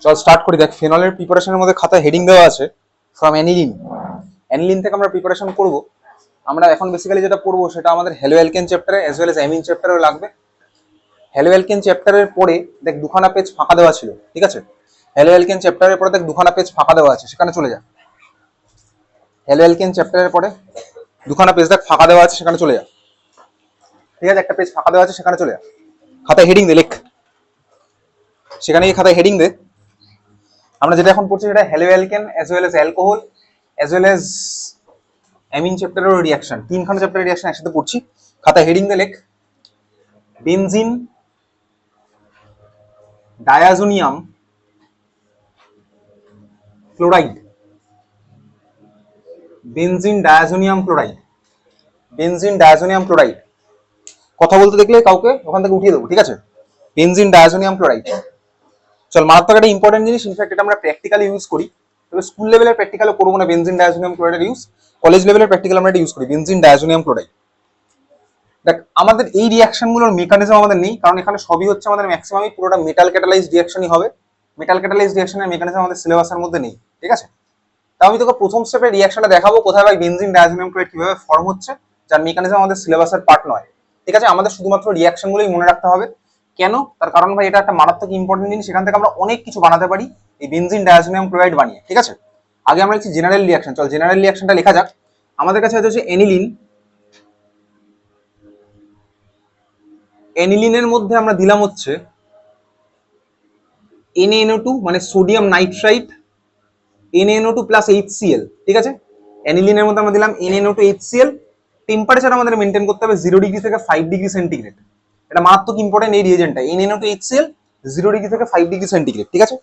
চল স্টার্ট করি। দেখ, ফেনলের প্রিপারেশনের মধ্যে খাতায় হেডিং দেওয়া আছে ফ্রম অ্যানিলিন। অ্যানিলিন থেকে আমরা প্রিপারেশন করব। আমরা এখন বেসিক্যালি যেটা পড়বো সেটা আমাদের হ্যালো অ্যালকেন চ্যাপ্টারে অ্যাজ ওয়েল এজ অ্যামিন চ্যাপ্টারেও লাগবে। হ্যালো অ্যালকেন চ্যাপ্টারের পরে দেখ দুখানা পেজ ফাঁকা দেওয়া ছিল, ঠিক আছে? হ্যালো অ্যালকেন চ্যাপ্টারের পরে দেখ দুখানা পেজ ফাঁকা দেওয়া আছে, সেখানে চলে যা। হ্যালো অ্যালকেন চ্যাপ্টারের পরে দুখানা পেজ দেখ ফাঁকা দেওয়া আছে, সেখানে চলে যা। ঠিক আছে, একটা পেজ ফাঁকা দেওয়া আছে, সেখানে চলে যা। খাতায় হেডিং দে, লেখ। সেখানে গিয়ে খাতায় হেডিং দে। আমরা যেটা এখন পড়ছি সেটা hello alkane as well as alcohol as well as amine চ্যাপ্টারের রিয়াকশন, তিনখানা চ্যাপ্টারের রিয়াকশন একসাথে পড়ছি। খাতায় হেডিং দে, লেখ। Benzene diazonium chloride. Benzene diazonium chloride. Benzene diazonium chloride. কথা বলতে দেখলে কাউকে ওখান থেকে উঠিয়ে দেবো, ঠিক আছে? Benzene diazonium chloride. চল, মারাত্মক একটা ইম্পর্টেন্ট জিনিস। ইনফ্যাক্ট এটা আমরা প্র্যাকটিক্যালি ইউজ করি, তবে স্কুল লেভেলের প্র্যাকটিক্যালে করবো না বেনজিন ডায়াজোনিয়াম ক্লোরাইডের ইউজ। কলেজ লেভেলের প্র্যাকটিক্যাল আমরা এটা ইউজ করি, বেনজিন ডায়াজোনিয়াম ক্লোরাইড। দেখ, আমাদের এই রিয়াকশনগুলোর মেকানিজম আমাদের নেই, কারণ এখানে সবই হচ্ছে আমাদের ম্যাক্সিমামই পুরোটা মেটাল ক্যাটালাইজড রিয়াকশনই হবে। মেটাল ক্যাটালাইজড রিয়াকশনের মেকানিজম আমাদের সিলেবাসের মধ্যে নেই, ঠিক আছে? তাও আমি তোকে প্রথম স্টেপের রিয়াকশনটা দেখাবো, কোথায় ভাই বেনজিন ডায়াজোনিয়াম ক্লোরাইড কিভাবে ফর্ম হচ্ছে, যার মেকানিজম আমাদের সিলেবাসের পার্ট নয়, ঠিক আছে? আমাদের শুধুমাত্র রিয়াকশনগুলোই মনে রাখতে হবে। কেন? তার কারণ ভাই এটা একটা মারাত্মক ইম্পর্টেন্ট জিনিস, সেখান থেকে আমরা অনেক কিছু বানাতে পারি এই বেনজিন ডায়াজোনিয়াম ক্লোরাইড বানিয়ে, ঠিক আছে? আগে আমরা লিখছি জেনারেল রিয়াকশন। চল জেনারেল রিয়াকশনটা লেখা যাক। আমাদের কাছে হচ্ছে অ্যানিলিন। অ্যানিলিনের মধ্যে আমরা দিলাম হচ্ছে NaNO2 মানে sodium nitrite, NaNO2 plus HCl, ঠিক আছে? অ্যানিলিনের মধ্যে আমরা দিলাম NaNO2 HCl। টেম্পারেচার আমাদের মেনটেন করতে হবে 0 ডিগ্রি থেকে 5 ডিগ্রি সেন্টিগ্রেড। এটা মারাত্মক ইম্পর্টেন্ট এই রিয়েজেন্টটা, NaNO2 HCl 0 ডিগ্রি থেকে 5 ডিগ্রি সেন্টিগ্রেড, ঠিক আছে?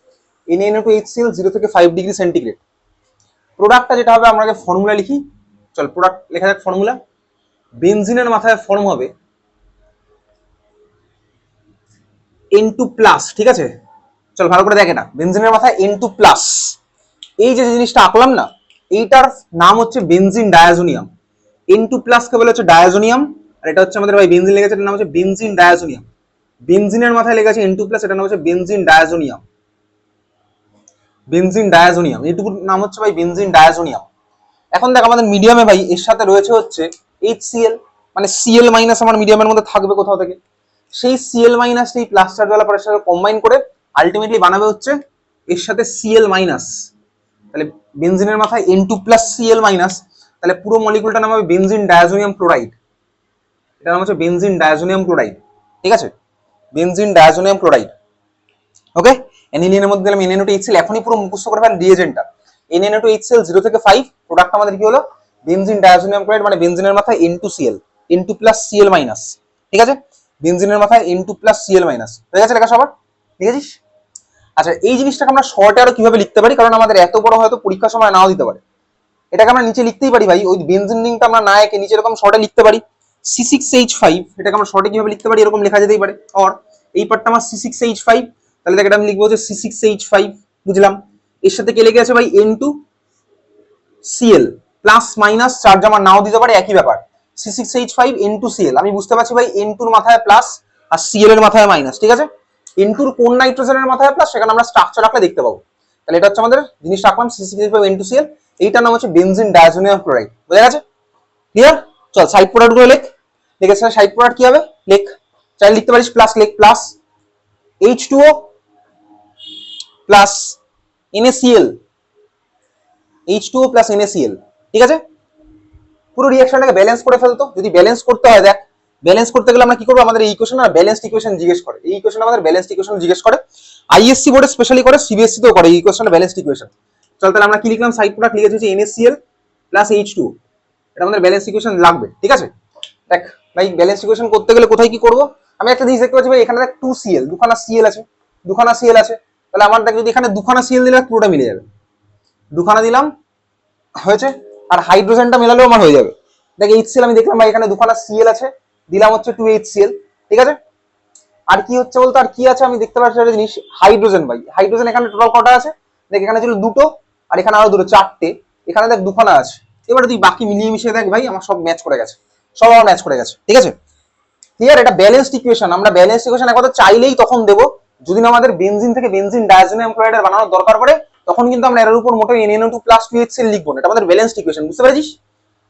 NaNO2 HCl 0 থেকে 5 ডিগ্রি সেন্টিগ্রেড। প্রোডাক্টটা যেটা হবে আমরা আগে ফর্মুলা লিখি। চল প্রোডাক্ট লেখা যাক। ফর্মুলা বেনজিনের মাথায় ফর্ম হবে N2 প্লাস, ঠিক আছে? চল ভালো করে দেখ, এটা বেনজিনের মাথায় N2 প্লাস। এই যে জিনিসটা আঁকলাম না, এইটার নাম হচ্ছে বেনজিন ডায়াজোনিয়াম। N2 প্লাস কে বলে হচ্ছে ডায়াজোনিয়াম, আর এটা হচ্ছে আমাদের ভাই বেনজিন লেগেছে, এটার নাম হচ্ছে বেনজিন ডায়াজোনিয়াম। বেনজিনের মাথায় লেগে আছে N2 প্লাস, এটার নাম হচ্ছে বেনজিন ডায়াজোনিয়াম। বেনজিন ডায়াজোনিয়াম, এইটুকুর নাম হচ্ছে ভাই বেনজিন ডায়াজোনিয়াম। এখন দেখ আমাদের মিডিয়ামে ভাই এর সাথে রয়েছে হচ্ছে HCl, মানে Cl মাইনাস আমার মিডিয়ামের মধ্যে থাকবে কোথাও থেকে। সেই Cl মাইনাস এই প্লাস চার্জওয়ালা পরের সাথে কম্বাইন করে আলটিমেটলি বানাবে হচ্ছে এর সাথে Cl মাইনাস। তাহলে বেনজিনের মাথায় N2 প্লাস Cl মাইনাস, তাহলে পুরো মলিকুলটার নাম হবে বেনজিন ডায়াজোনিয়াম ক্লোরাইড। এটার নাম হচ্ছে বেনজিন ডায়াজোনিয়াম ক্লোরাইড, ঠিক আছে? Benzene diazonium chloride. ওকে, অ্যানিলিনের মধ্যে দিলাম NaNO2 HCl। এখনই পুরো মুখস্থ করে ফেল রিয়েজেন্টটা। NaNO2 HCl 0 থেকে 5, প্রোডাক্ট আমাদের কি হলো? বেনজিন ডায়াজোনিয়াম ক্লোরাইড, মানে বেনজিনের মাথায় N2Cl, N2 plus Cl minus, ঠিক আছে? বেনজিনের মাথায় N2 প্লাস Cl মাইনাস। হয়ে গেছে লেখা সবার? লিখেছিস? আচ্ছা, এই জিনিসটাকে আমরা শর্টে আরো কিভাবে লিখতে পারি, কারণ আমাদের এত বড় হয়তো পরীক্ষার সময় নাও দিতে পারে। এটাকে আমরা নিচে লিখতেই পারি ভাই, ওই বেনজিন রিংটা আমরা না এঁকে নিচে এরকম শর্টে লিখতে পারি C6H5। এটাকে আমরা শর্টে কিভাবে লিখতে পারি, এরকম লেখা যেতেই পারে। আর এই পার্টটা আমার C6H5, তাহলে দেখ এটা আমি লিখবো হচ্ছে C6H5, বুঝলাম? এর সাথে কে লেগে আছে ভাই? N2Cl প্লাস মাইনাস চার্জ আমার নাও দিতে পারে, একই ব্যাপার। C6H5 N2Cl, আমি বুঝতে পারছি ভাই N2 এর মাথায় প্লাস আর Cl এর মাথায় মাইনাস, ঠিক আছে? N2 এর কোন নাইট্রোজেনের মাথায় প্লাস সেখানে আমরা স্ট্রাকচার রাখলে দেখতে পাবো। তাহলে এটা হচ্ছে আমাদের জিনিসটা রাখলাম C6H5 N2Cl। এইটার নাম হচ্ছে বেনজিন ডায়াজোনিয়াম ক্লোরাইড। বুঝা গেছে? ক্লিয়ার? চল সাইড প্রোডাক্ট গুলো লেখ। লিখেছে সাইড প্রোডাক্ট কি হবে? লেখ। চাইলে লিখতে পারিস প্লাস, লেখ plus H2O plus NaCl, H2O plus NaCl, ঠিক আছে? পুরো রিঅ্যাকশনটাকে ব্যালেন্স করে ফেলতো। যদি ব্যালেন্স করতে হয়, দেখ ব্যালেন্স করতে গেলে আমরা কি করবো? আমাদের এই ইকুয়েশন আর ব্যালেন্সড ইকুয়েশন জিজ্ঞেস করে। এই ইকুয়েশন আমাদের ব্যালেন্সড ইকুয়েশন জিজ্ঞেস করে। আইএসসি বোর্ডে স্পেশালি করে, সিবিএসসি তেও করে এই ইকুয়েশনটা ব্যালেন্সড ইকুয়েশন। চল তাহলে আমরা কি লিখলাম? সাইড প্রোডাক্ট লিখেছি হচ্ছে NaCl প্লাস H2O। এটা আমাদের ব্যালেন্সড ইকুয়েশন লাগবে, ঠিক আছে? দেখ ভাই ব্যালেন্সড ইকুয়েশন করতে গেলে কোথায় কি করবো? আমি একটা জিনিস দেখতে পাচ্ছি ভাই, এখানে দেখ 2Cl, দুখানা Cl আছে, দুখানা Cl আছে। তাহলে আমার দেখ যদি এখানে দুখানা Cl দিলে পুরোটা মিলে যাবে। দুখানা দিলাম হয়েছে, আর হাইড্রোজেনটা মেলালেও আমার হয়ে যাবে। দেখ HCl আমি দেখলাম ভাই এখানে দুখানা Cl আছে, দিলাম হচ্ছে 2HCl, ঠিক আছে? আর কি হচ্ছে বলতো, আর কি আছে আমি দেখতে পাচ্ছি একটা জিনিস, হাইড্রোজেন। ভাই হাইড্রোজেন এখানে টোটাল কটা আছে? দেখ এখানে ছিল দুটো, আর এখানে আরো দুটো, চারটে। এখানে দেখ দুখানা আছে। এবারে তুই বাকি মিলিয়ে মিশিয়ে দেখ ভাই, আমার সব ম্যাচ করে গেছে, সব আমার ম্যাচ করে গেছে, ঠিক আছে? ক্লিয়ার? এটা ব্যালেন্সড ইকুয়েশন। আমরা ব্যালেন্সড ইকুয়েশন একবার চাইলেই তখন দেবো যদি না আমাদের বেনজিন থেকে বেনজিন ডায়াজোনিয়াম ক্লোরাইড বানানোর দরকার পড়ে, তখন কিন্তু আমরা এর উপর মোটেও NaNO2+2HCl লিখবো না, এটা আমাদের ব্যালেন্সড ইকুয়েশন, বুঝতে পেরেছিস?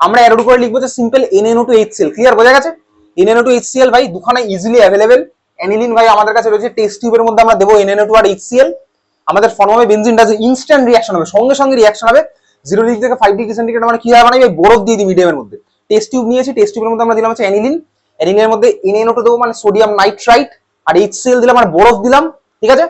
আমরা এর উপরে লিখবো যে সিম্পল NaNO2HCl। ক্লিয়ার, বোঝা গেছে? NaNO2HCl ভাই দুখানা ইজিলি অ্যাভেলেবেল। অ্যানিলিন ভাই আমাদের কাছে রয়েছে, টেস্ট টিউবের মধ্যে আমরা দেবো NaNO2 আর HCl, আমাদের ফর্ম হবে বেনজিন ডায়াজোনিয়াম, ইনস্ট্যান্ট রিঅ্যাকশন হবে, সঙ্গে সঙ্গে রিঅ্যাকশন হবে। 0 ডিগ্রি থেকে 5 ডিগ্রি সেন্টিগ্রেড আমরা কিভাবে বানাই, বরফ দিয়ে দিই মিডিয়ামের মধ্যে। টেস্ট টিউব নিয়েছি, টেস্ট টিউবের মধ্যে আমরা দিলাম হচ্ছে অ্যানিলিন, অ্যানিলিনের মধ্যে NaNO2 দেবো মানে সোডিয়াম নাইট্রাইট, আর HCl দিলাম আর বরফ দিলাম, ঠিক আছে?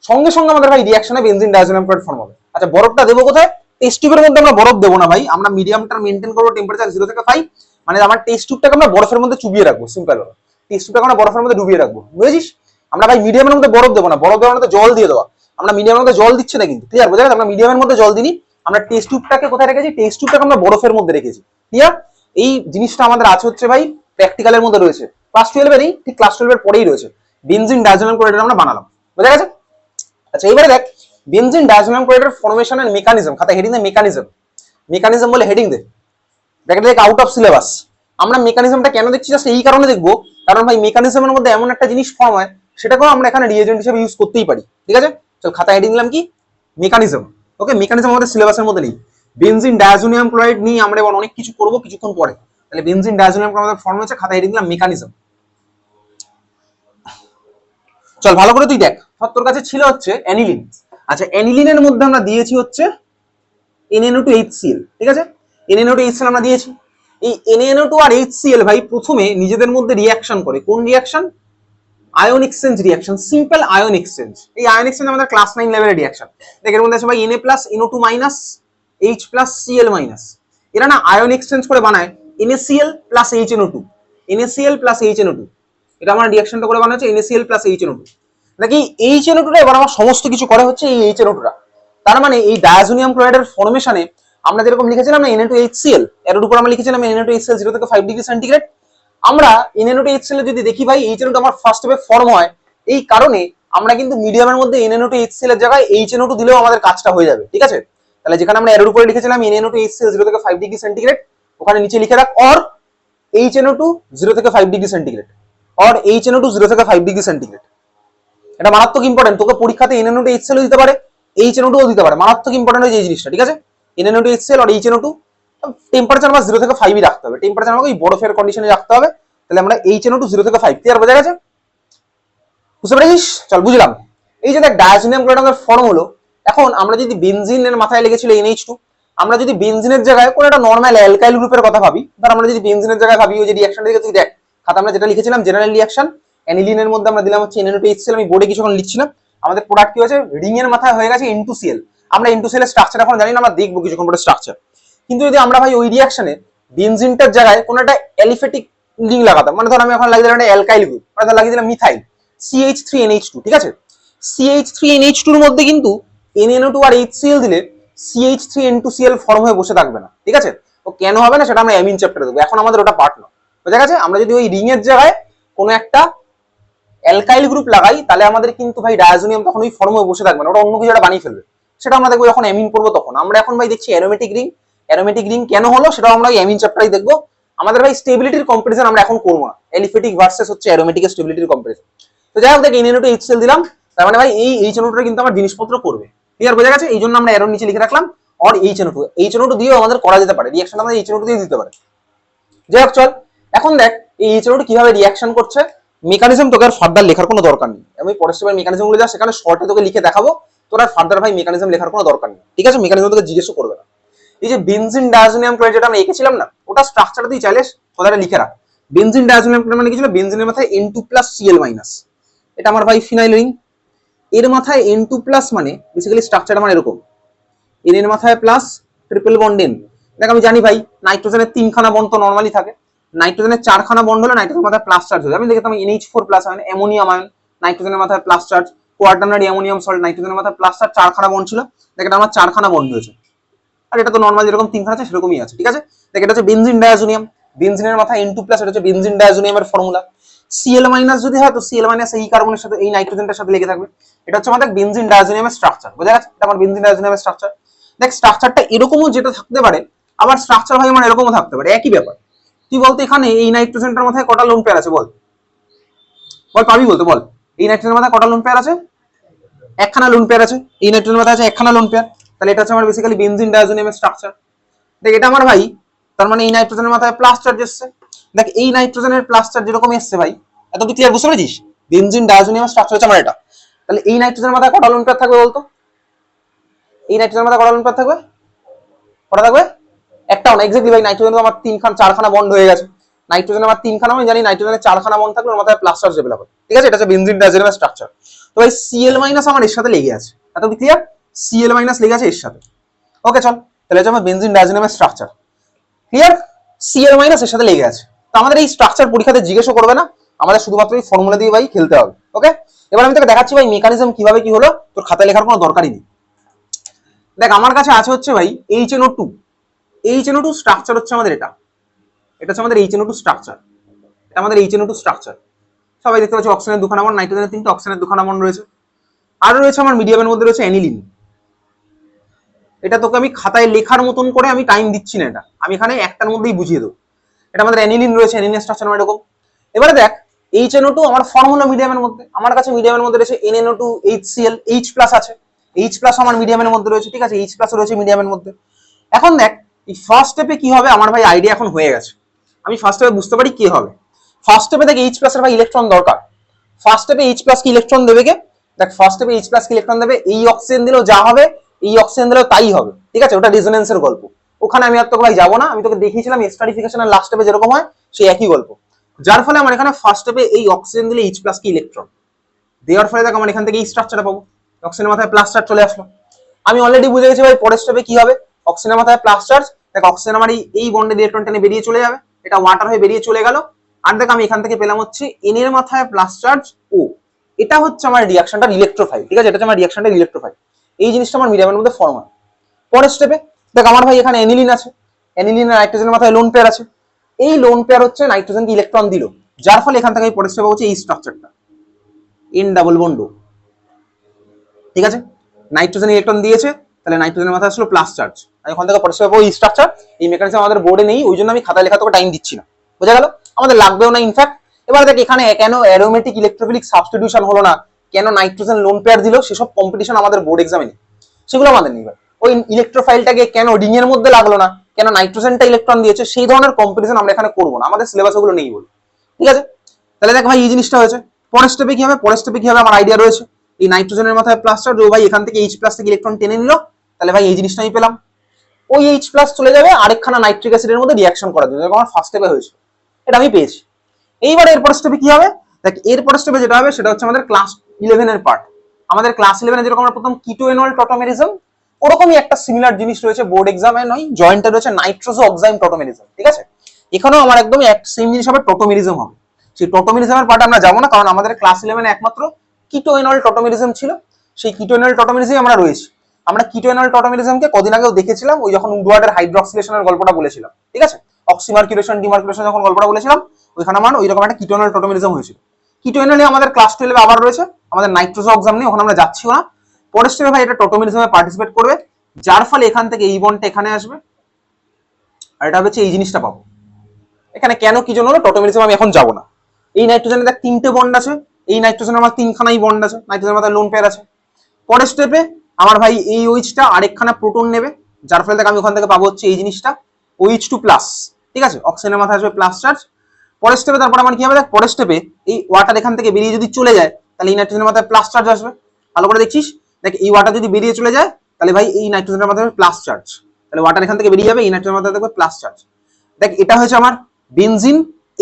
সঙ্গে সঙ্গে আমাদের ভাই রিঅ্যাকশনে বেনজিন ডায়াজোনিয়াম ক্লোরাইড ফর্ম হবে। আচ্ছা, বরফটা দেবো কোথায়? টেস্ট টিউবের মধ্যে আমরা বরফ দেবো না ভাই, আমরা মিডিয়ামটা মেনটেন করবো টেম্পারেচার 0 থেকে 5, মানে আমার টেস্ট টিউবটাকে আমরা বরফের মধ্যে চুবিয়ে রাখবো, সিম্পল হলো। টেস্ট টিউবটাকে আমরা বরফের মধ্যে ডুবিয়ে রাখবো, বুঝেছিস? আমরা ভাই মিডিয়ামের মধ্যে বরফ দেবো না, বরফ দেওয়ার মধ্যে জল দিয়ে দেওয়া, আমরা মিডিয়ামের মধ্যে জল দিচ্ছি না কিন্তু, ক্লিয়ার, বোঝা গেছে? আমরা মিডিয়ামের মধ্যে জল দিই, আমরা টেস্ট টিউবটাকে কোথায় রেখেছি? টেস্ট টিউবটাকে আমরা বরফের মধ্যে রেখেছি, ক্লিয়ার? এই জিনিসটা আমাদের আছে হচ্ছে ভাই প্র্যাকটিক্যালের মধ্যে রয়েছে, ক্লাস 12 এরই, ঠিক ক্লাস 12 এর পরেই রয়েছে। বেনজিন ডায়াজোনিয়াম ক্লোরাইড আমরা বানালাম, বোঝা গেছে? আচ্ছা, এবারে দেখ বেনজিন ডায়াজোনিয়াম ক্লোরাইডের ফর্মেশন এন্ড মেকানিজম, খাতা হেডিং দে মেকানিজম, মেকানিজম বলে হেডিং দে, ব্র্যাকেটে দেখ আউট অফ সিলেবাস। আমরা মেকানিজমটা কেন দেখছি জাস্ট এই কারণে দেখবো, কারণ ভাই মেকানিজমের মধ্যে এমন একটা জিনিস ফর্ম হয়, সেটাকেও আমরা এখানে রিএজেন্ট হিসেবে ইউজ করতেই পারি, ঠিক আছে? চল খাতা হেডিং দিলাম কি মেকানিজম। ওকে, মেকানিজম আমাদের সিলেবাসের মধ্যে নেই। বেনজিন ডায়াজোনিয়াম ক্লোরাইড নিয়ে আমরা এবার অনেক কিছু করবো কিছুক্ষণ পরে, তাহলে বেনজিন ডায়াজোনিয়াম ক্লোরাইড ফর্ম হচ্ছে, খাতা হেডিং দিলাম মেকানিজম। চল ভালো করে তুই দেখ, তোর কাছে ছিল হচ্ছে অ্যানিলিন। আচ্ছা, অ্যানিলিনের মধ্যে আমরা দিয়েছি হচ্ছে NaNO2HCl, ঠিক আছে? NaNO2HCl আমরা দিয়েছি। এই NaNO2 আর HCl ভাই প্রথমে নিজেদের মধ্যে রিঅ্যাকশন করে, কোন reaction? Ion exchange reaction, simple ion exchange. এই আয়ন এক্সচেঞ্জ আমাদের ক্লাস 9 লেভেলের রিঅ্যাকশন। দেখ এর মধ্যে আছে ভাই Na+NO2- H+Cl-। এরা না আয়ন এক্সচেঞ্জ করে বানায় NaCl + HNO2, NaCl + HNO2, এটা আমার রিঅ্যাকশনটা করে বানানো হচ্ছে NaCl + HNO2। নাকি HNO2টা এবার আমার সমস্ত কিছু করে হচ্ছে এই HNO2টা। তার মানে এই ডায়াজোনিয়াম ক্লোরাইডের ফর্মেশনে আমরা যেরকম লিখেছিলাম না Na2HCl, এর উপর আমরা লিখেছিলাম Na2HCl 0 থেকে 5 ডিগ্রি সেন্টিগ্রেড। আমরা Na2HCl যদি দেখি ভাই HNO2 আমার ফার্স্ট ওয়েভ ফর্ম হয়, এই কারণে আমরা কিন্তু মিডিয়ামের মধ্যে Na2HCl এর জায়গায় HNO2 দিলেও আমাদের কাজটা হয়ে যাবে, ঠিক আছে? তাহলে যেখানে আমরা এর উপরে লিখেছিলাম Na2HCl 0 থেকে 5 ডিগ্রি সেন্টিগ্রেড, ওখানে নিচে লিখে রাখ অর HNO2 0 থেকে 5 ডিগ্রি সেন্টিগ্রেড, অর HNO2 0 থেকে 5 ডিগ্রি সেন্টিগ্রেড। এটা মারাত্মক ইম্পর্টেন্ট, তোকে পরীক্ষাতে Na2HCl দিতে পারে, HNO2 দিতে পারে, মারাত্মক ইম্পর্টেন্ট হয়ে এই জিনিসটা, ঠিক আছে? Na2HCl আর HNO2 টেম্পারেচার আমার 0 থেকে 5ই রাখতে হবে, টেম্পারেচার আমাকে বরফের কন্ডিশনে রাখতে হবে। তাহলে আমরা HNO2 0 থেকে 5, ক্লিয়ার, বোঝা গেছে? বুঝতে পেরেছিস? চল বুঝলাম। এই যে দেখ ডায়াজোনিয়াম ক্লোরাইডের ফর্ম হলো, এখন আমরা যদি বেনজিনের মাথায় লেগেছিল NH2, আমরা যদি বেনজিনের জায়গায় কোনো একটা নরমাল অ্যালকাইল গ্রুপের কথা ভাবি, ধর আমরা যদি বেনজিনের জায়গায় ভাবি ওই যে রিঅ্যাকশনটা দিকে তুই দেখ, খাতা আমরা যেটা লিখেছিলাম জেনারেল রিঅ্যাকশন, অ্যানিলিনের মধ্যে আমরা দিলাম হচ্ছে Na2HCl, আমি বোর্ডে কিছুক্ষণ লিখছিলাম, আমাদের প্রোডাক্ট কি হয়েছে, রিং এর মাথায় হয়ে গেছে N2Cl। আমরা N2Cl এর স্ট্রাকচার এখন জানি না, আমরা দেখবো কিছুক্ষণ পরে স্ট্রাকচার। কিন্তু যদি আমরা ভাই ওই রিঅ্যাকশনে বেনজিনটার জায়গায় কোনো একটা অ্যালিফেটিক রিং লাগাতাম, মানে ধর আমি এখন লাগিয়ে দিলাম একটা অ্যালকাইল গ্রুপ, মানে ধর লাগিয়ে দিলাম মিথাইল CH3NH2, ঠিক আছে? CH3NH2 এর মধ্যে কিন্তু NaNO2 আর HCl দিলে CH3N2Cl ফর্ম হয়ে বসে থাকবে না, ঠিক আছে? তো কেন হবে না সেটা আমরা অ্যামিন চ্যাপ্টারে দেবো, এখন আমাদের ওটা পার্ট না, বোঝা গেছে? আমরা যদি ওই রিং এর জায়গায় কোনো একটা অ্যালকাইল গ্রুপ লাগাই, তাহলে আমাদের কিন্তু ভাই ডায়াজোনিয়াম তখন ওই ফর্ম হয়ে বসে থাকবে না, ওটা অন্য কিছু একটা বানিয়ে ফেলবে, সেটা আমরা দেখবো যখন অ্যামিন করবো তখন। আমরা এখন ভাই দেখছি অ্যারোমেটিক রিং, অ্যারোমেটিক রিং কেন হলো সেটাও আমরা ওই অ্যামিন চ্যাপ্টারেই দেখবো। আমাদের ভাই স্টেবিলিটির কম্পারিজন আমরা এখন করবো না, এলিফেটিক ভার্সেস হচ্ছে অ্যারোমেটিক স্টেবিলিটির কম্পারিজন। তো যাই হোক দেখ Na2HCl দিলাম, তার মানে ভাই এই HNO2টা কিন্তু আমার জিনিসপত্র করবে, ক্লিয়ার, বোঝা গেছে? এই জন্য আমরা অ্যারোর নিচে লিখে রাখলাম অর HNO2 দিয়েও আমাদের করা যেতে পারে, রিঅ্যাকশনটা আমাদের HNO2 দিয়ে দিতে পারে। যাই হোক চল, এখন দেখ এই HNO2 কিভাবে রিঅ্যাকশন করছে, মেকানিজম তোকে আর ফার্দার লেখার কোনো দরকার নেই, আমি পরের স্টেপের মেকানিজম গুলো যা সেখানে শর্টে তোকে লিখে দেখাবো, তোর আর ফার্দার ভাই মেকানিজম লেখার কোনো দরকার নেই, ঠিক আছে? মেকানিজম তোকে জিজ্ঞেসও করবে না। এই যে বেনজিন ডায়াজোনিয়াম ক্লোরাইড যেটা আমরা এঁকেছিলাম না, ওটা স্ট্রাকচার দিয়ে চাইলে কথাটা লিখে রাখ। বেনজিন ডায়াজোনিয়াম ক্লোরাইড মানে কি ছিল, বেনজিনের মাথায় N2+Cl-, এটা আমার ভাই ফিনাইল রিং, এর মাথায় N2+ মানে বেসিক্যালি স্ট্রাকচার আমার এরকম, N এর মাথায় প্লাস ট্রিপল বন্ড N। দেখ আমি জানি ভাই নাইট্রোজেনের 3খানা বন্ড তো নরমালি থাকে, নাইট্রোজেনের 4খানা বন্ড হলে নাইট্রোজেনের মাথায় প্লাস চার্জ হবে। আমি দেখতাম NH4+ আয়ন, অ্যামোনিয়াম আয়ন, নাইট্রোজেনের মাথায় plus charge, quaternary ammonium salt, নাইট্রোজেনের মাথায় প্লাস চার্জ, 4খানা বন্ড ছিল। দেখ এটা আমার 4খানা বন্ড হয়েছে, আর এটা তো নরমাল যেরকম 3খানা আছে সেরকমই আছে, ঠিক আছে? দেখ এটা হচ্ছে বেনজিন ডায়াজোনিয়াম, বেনজিনের মাথায় N2+, এটা হচ্ছে বেনজিন ডায়াজোনিয়ামের ফর্মুলা। Cl- যদি হয় তো Cl- এই কার্বনের সাথে এই নাইট্রোজেনটার সাথে লেগে থাকবে, এটা হচ্ছে আমাদের বেনজিন ডায়াজোনিয়ামের স্ট্রাকচার, বোঝা গেছে? এটা আমার বেনজিন ডায়াজোনিয়ামের স্ট্রাকচার। দেখ স্ট্রাকচারটা এরকমও যেটা থাকতে পারে, আবার স্ট্রাকচার ভাই আমার এরকমও থাকতে পারে, একই ব্যাপার। তুই বলতো এখানে এই নাইট্রোজেনটার মাথায় কটা লোন পেয়ার আছে, বল বল, পাবি বলতে বল। এই নাইট্রোজেনের মাথায় কটা লোন পেয়ার আছে? একখানা লোন পেয়ার আছে। এই নাইট্রোজেনের মাথায় আছে একখানা লোন পেয়ার, তাহলে এটা হচ্ছে আমার বেসিক্যালি বেনজিন ডায়াজোনিয়ামের স্ট্রাকচার। দেখ এটা আমার ভাই, তার মানে এই নাইট্রোজেনের মাথায় প্লাস চার্জ এসছে। দেখ এই নাইট্রোজেনের প্লাস চার্জ যেরকম এসছে ভাই, এত কি ক্লিয়ার বুঝতে পেরেছিস? বেনজিন ডায়াজোনিয়ামের স্ট্রাকচার হচ্ছে আমার এটা। তাহলে এই নাইট্রোজেনের মাথায় কটা লোন পেয়ার থাকবে বলতো? এই নাইট্রোজেনের মাথায় কটা লোন পেয়ার থাকবে? কটা থাকবে? একটাও না। এক্স্যাক্টলি ভাই, নাইট্রোজেন আমার চারখানা বন্ড হয়ে গেছে। নাইট্রোজেন আমার তিনখানা, আমি জানি নাইট্রোজেনের চারখানা বন্ড থাকলে ওর মাথায় প্লাস চার্জ ডেভেলপ হবে। ঠিক আছে, এটা হচ্ছে বেনজিন ডায়াজোনিয়ামের স্ট্রাকচার। তো ভাই Cl মাইনাস আমার এর সাথে লেগে আছে, এত কি ক্লিয়ার? Cl মাইনাস লেগে আছে এর সাথে। ওকে চল, তাহলে হচ্ছে আমার বেনজিন ডায়াজোনিয়ামের স্ট্রাকচার। ক্লিয়ার? Cl মাইনাস এর সাথে লেগে আছে। তো আমাদের এই স্ট্রাকচার পরীক্ষাতে জিজ্ঞাসা করবে না, আমাদের শুধুমাত্র এই ফর্মুলা দিয়ে ভাই খেলতে হবে। ওকে, এবার আমি তোকে দেখাচ্ছি ভাই মেকানিজম কিভাবে কি হলো, তোর খাতায় লেখার কোনো দরকারই নেই। দেখ আমার কাছে আছে হচ্ছে ভাই HNO2। HNO2 স্ট্রাকচার হচ্ছে আমাদের এটা, এটা হচ্ছে আমাদের HNO2 স্ট্রাকচার, এটা আমাদের HNO2 স্ট্রাকচার। সবাই দেখতে পাচ্ছি অক্সিজেনের দুখানা বন্ড, নাইট্রোজেনের তিনটে, অক্সিজেনের দুখানা বন্ড রয়েছে। আর রয়েছে আমার মিডিয়ামের মধ্যে রয়েছে অ্যানিলিন। এটা তোকে আমি খাতায় লেখার মতন করে আমি টাইম দিচ্ছি না, এটা আমি এখানে একটার মধ্যেই বুঝিয়ে দেবো। এটা আমাদের অ্যানিলিন রয়েছে, অ্যানিলিনের স্ট্রাকচার এরকম। এবারে দেখ HNO2 আমার ফর্মুলা মিডিয়ামের মধ্যে, আমার কাছে মিডিয়ামের মধ্যে রয়েছে NNO2 HCl, H+ আছে, H+ আমার মিডিয়ামের মধ্যে রয়েছে। ঠিক আছে, H+ রয়েছে মিডিয়ামের মধ্যে। এখন দেখ এই ফার্স্ট স্টেপে কি হবে আমার ভাই আইডিয়া এখন হয়ে গেছে, আমি ফার্স্ট স্টেপে বুঝতে পারি কি হবে। ফার্স্ট স্টেপে দেখ H+ এর ভাই ইলেকট্রন দরকার। ফার্স্ট স্টেপে H+ কি ইলেকট্রন দেবে কে? দেখ ফার্স্ট স্টেপে H+ কি ইলেকট্রন দেবে, এই অক্সিজেন দিলেও যা হবে, এই অক্সিজেন দিলেও তাই হবে। ঠিক আছে, ওটা রেজোনেন্সের গল্প, ওখানে আমি আর তোকে ভাই যাবো না। আমি তোকে দেখিয়েছিলাম স্ট্রাটিফিকেশনের লাস্ট স্টেপে যেরকম হয় সেই একই গল্প। যার ফলে আমার এখানে ফার্স্ট স্টেপে এই অক্সিজেন দিলে H+ কি ইলেকট্রন দেওয়ার ফলে দেখ আমার এখান থেকে এই স্ট্রাকচারটা পাবো, অক্সিজেনের মাথায় প্লাস চার্জ চলে আসলো। আমি অলরেডি বুঝে গেছি ভাই পরের স্টেপে কি হবে, অক্সিজেনের মাথায় প্লাস চার্জ। দেখ অক্সিজেন আমার এই বন্ডে ইলেকট্রন টেনে বেরিয়ে চলে যাবে, এটা ওয়াটার হয়ে বেরিয়ে চলে গেল। আর দেখ আমি এখান থেকে পেলাম হচ্ছে N এর মাথায় প্লাস চার্জ ও, এটা হচ্ছে আমার রিঅ্যাকশনটা ইলেকট্রোফাইল। ঠিক আছে, এটা হচ্ছে আমার রিঅ্যাকশনটা ইলেকট্রোফাইল। এই জিনিসটা আমার মিডিয়ামের মধ্যে ফর্ম হয়। পরের স্টেপে দেখ আমার ভাই এখানে অ্যানিলিন আছে, অ্যানিলিন আর নাইট্রোজেনের মাথায় লোন পেয়ার আছে। এই লোন পেয়ার হচ্ছে নাইট্রোজেনকে ইলেকট্রন দিল, যার ফলে এখান থেকে পরের স্টেপে হচ্ছে এই স্ট্রাকচারটা N ডাবল বন্ড ও। ঠিক আছে, নাইট্রোজেন ইলেকট্রন দিয়েছে, তাহলে নাইট্রোজেনের মাথায় আসলো প্লাস চার্জ। আমি ওখান থেকে পরিষ্কার পাবো এই স্ট্রাকচার। এই মেকানিজম আমাদের বোর্ডে নেই, ওই জন্য আমি খাতায় লেখা তোকে টাইম দিচ্ছি না, বোঝা গেল? আমাদের লাগবেও না ইনফ্যাক্ট। এবার দেখ এখানে কেন অ্যারোমেটিক ইলেকট্রোফিলিক সাবস্টিটিউশন হলো না, কেন নাইট্রোজেন লোন পেয়ার দিল, সেসব কম্পিটিশন আমাদের বোর্ড এক্সামে নেই, সেগুলো আমাদের নেই। ওই ইলেকট্রোফাইলটাকে কেন রিং এর মধ্যে লাগলো না, কেন নাইট্রোজেনটা ইলেকট্রন দিয়েছে, সেই ধরনের কম্পিটিশন আমরা এখানে করবো না, আমাদের সিলেবাস ওগুলো নেই বলে। ঠিক আছে, তাহলে দেখ ভাই এই জিনিসটা হয়েছে। পরের স্টেপে কি হবে, পরের স্টেপে কি হবে আমার আইডিয়া রয়েছে। এই নাইট্রোজেনের মাথায় প্লাস চার্জ, ও ভাই এখান থেকে H+ থেকে ইলেকট্রন টেনে নিল, তাহলে ভাই এই জিনিসটা আমি পেলাম। ওই H+ চলে যাবে আরেকখানা নাইট্রিক অ্যাসিডের মধ্যে রিঅ্যাকশন করার জন্য, যেরকম আমার ফার্স্ট স্টেপে হয়েছে, এটা আমি পেয়েছি। এইবার এরপর স্টেপে কি হবে, দেখ এরপর স্টেপে যেটা হবে সেটা হচ্ছে আমাদের ক্লাস 11 এর পার্ট। আমাদের ক্লাস 11 যেরকম আমরা প্রথম কিটোএনল টটোমেরিজম, ওরকমই একটা সিমিলার জিনিস রয়েছে বোর্ড এক্সামে নয়, জয়েন্টে রয়েছে নাইট্রোজো অক্সাইম টটোমেরিজম। ঠিক আছে, এখানেও আমার একদম সেম জিনিস হবে, টটোমেরিজম হবে। সেই টটোমেরিজমের পার্ট আমরা যাবো না, কারণ আমাদের ক্লাস 11 একমাত্র কিটোএনল টটোমেরিজম ছিল, সেই কিটোএনল টটোমেরিজমে আমরা রয়েছি। আমরা কিটোএনল টটোমেরিজমকে কদিন আগেও দেখেছিলাম, ওই যখন উডওয়ার্ডের হাইড্রক্সিলেশনের গল্পটা বলেছিলাম। ঠিক আছে, অক্সিমার্কুলেশন ডিমার্কুলেশন যখন গল্পটা বলেছিলাম, ওইখানে আমার ওই রকম একটা কিটোএনল টটোমেরিজম হয়েছিল। কিটোএনলে আমাদের ক্লাস 12 আবার রয়েছে, আমাদের নাইট্রোজো অক্সাম নেই, ওখানে আমরা যাচ্ছিও না। পরের স্টেপে ভাই এটা টটোমেরিজমে পার্টিসিপেট করবে, যার ফলে এখান থেকে এই বন্ডটা এখানে আসবে, আর এটা হচ্ছে এই জিনিসটা পাবো। এখানে কেন কি জন্য হলো টটোমেরিজম আমি এখন যাবো না। এই নাইট্রোজেনের দেখ তিনটে বন্ড আছে, এই নাইট্রোজেনের আমার তিনখানাই বন্ড আছে, নাইট্রোজেনের মাথায় লোন পেয়ার আছে। পরের স্টেপে আমার ভাই এই OH-টা আরেকখানা প্রোটন নেবে, যার ফলে দেখ আমি ওখান থেকে পাবো হচ্ছে এই জিনিসটা OH2+। ঠিক আছে, অক্সিজেনের মাথায় আসবে প্লাস চার্জ। পরের স্টেপে তারপর আমার কি হবে, দেখ পরের স্টেপে এই ওয়াটার এখান থেকে বেরিয়ে যদি চলে যায়, তাহলে এই নাইট্রোজেনের মাথায় প্লাস চার্জ আসবে। ভালো করে দেখছিস, দেখ এই ওয়াটার যদি বেরিয়ে চলে যায়, তাহলে ভাই এই নাইট্রোজেনের মাথায় প্লাস চার্জ, তাহলে ওয়াটার এখান থেকে বেরিয়ে যাবে, এই নাইট্রোজেনের মাথায় দেখবে প্লাস চার্জ। দেখ এটা হয়েছে আমার বেনজিন